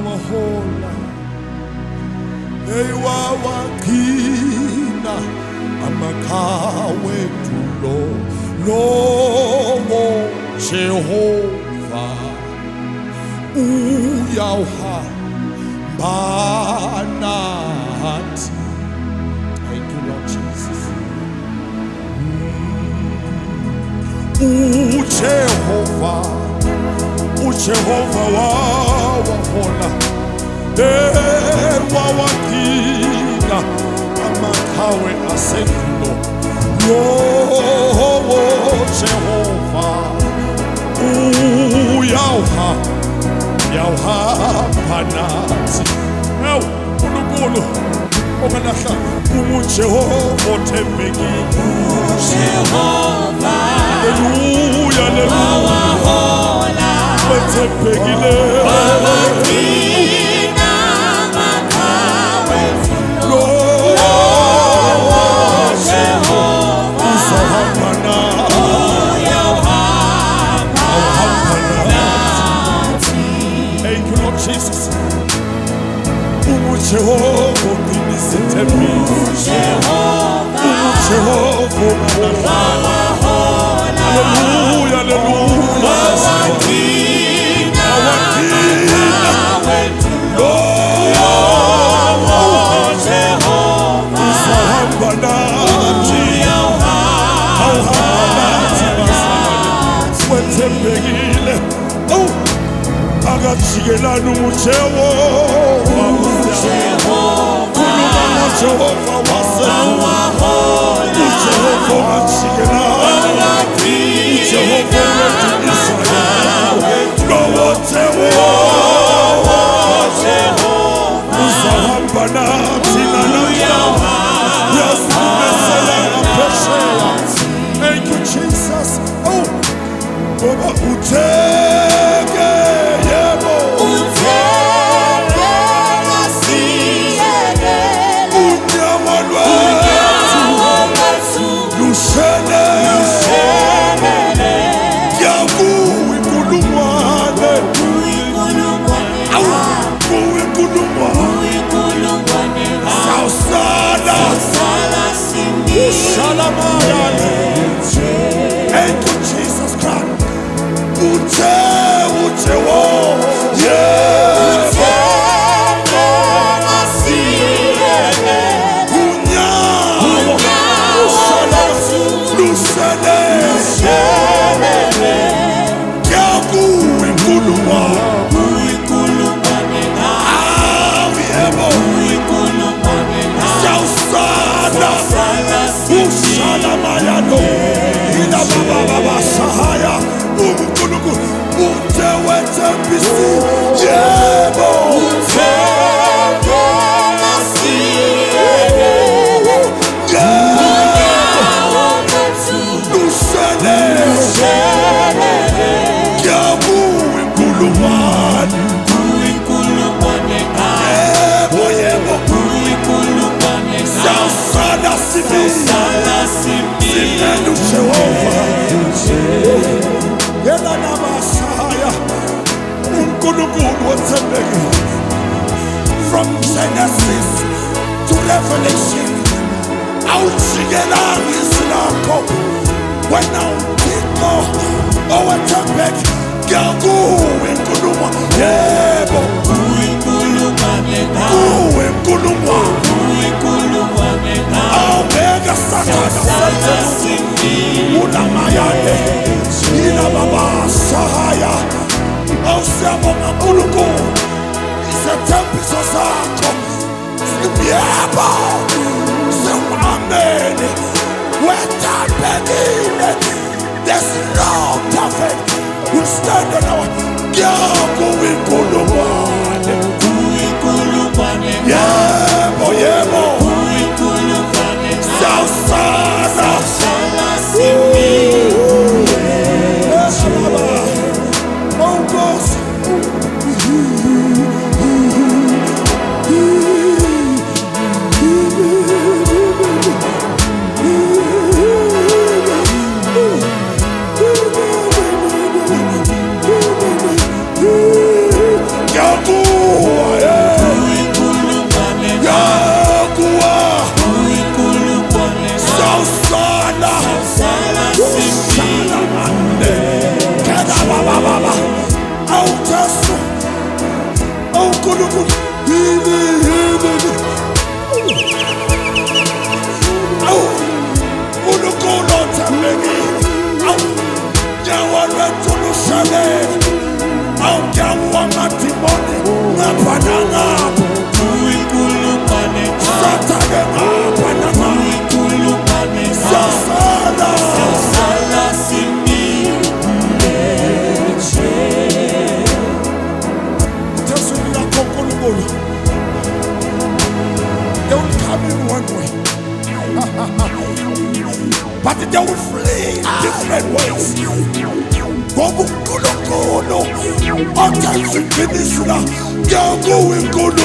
wawahola wagcina amakhawe tulo lowo Jehova uyawuhamba nathi. Thank you, Lord Jesus. Ujehova wawahola wagcina amakhawe asendulo lowo Jehova uyawuhamba nathi. uNkulunkulu ongalahla uJehova othembekile. Jehova Haleluya, wawahola othembekile. wagcina amakhawe Lowo Jehova uzahamba nathi. uyawuhamba nathi. Thank you, Lord Jesus. Jehova uqinisethembile. Jehova Jehova wawahola haleluya, haleluya. wagcina amakhawe Lowo Jehova uzahamba nathi. Awuhamba nathi bazalwane, wethembekile. Akajikelana uJehova. Khuluma ngoJehova wasendulo. uJehova ongajikelana. uJehova wedu-Israyeli. Lowo Jehova uzahamba nathi namhla. Uyasibuyisela ngaphesheya. Thank you, Jesus. Ngoba utheke, yebo. Unyawo lwethu lushele. Kuyakuwe inkulungwane. Kuwe inkulungwane. Sawusala. Ushalamaya. Thank you, Jesus Christ. uJehova, yeah. From Genesis to Revelation, awujikelanga isilakho wena uThixo owethembeke. Kuyakuwe inkulungwane, yebo. Kuwe inkulungwane. Awubeka Sathana unamayane yina baba sahaya. Awusiyabonga uNkulunkulu izethembiso zakho siyebo siwamene wethembekile. There's no prophet who stand on our kuyakuwe inkulungwane. Yebo, yebo. Sawusala. Oh, Nkosi. Yakuwe uNkulunkulu yini awu uNkulunkulu othembekile awu nyawo lwethu lushalela awu nyawo amadimoni ngapha nangapha Uinkulupane sathane ngapha nangapha Uinkulupane sasala Sala simi thesini lakho uNkulunkulu they will come in one way but they will flee different ways ngoba uNkulunkulu othanda iqiniso la ngiyakuwe uNkulunkulu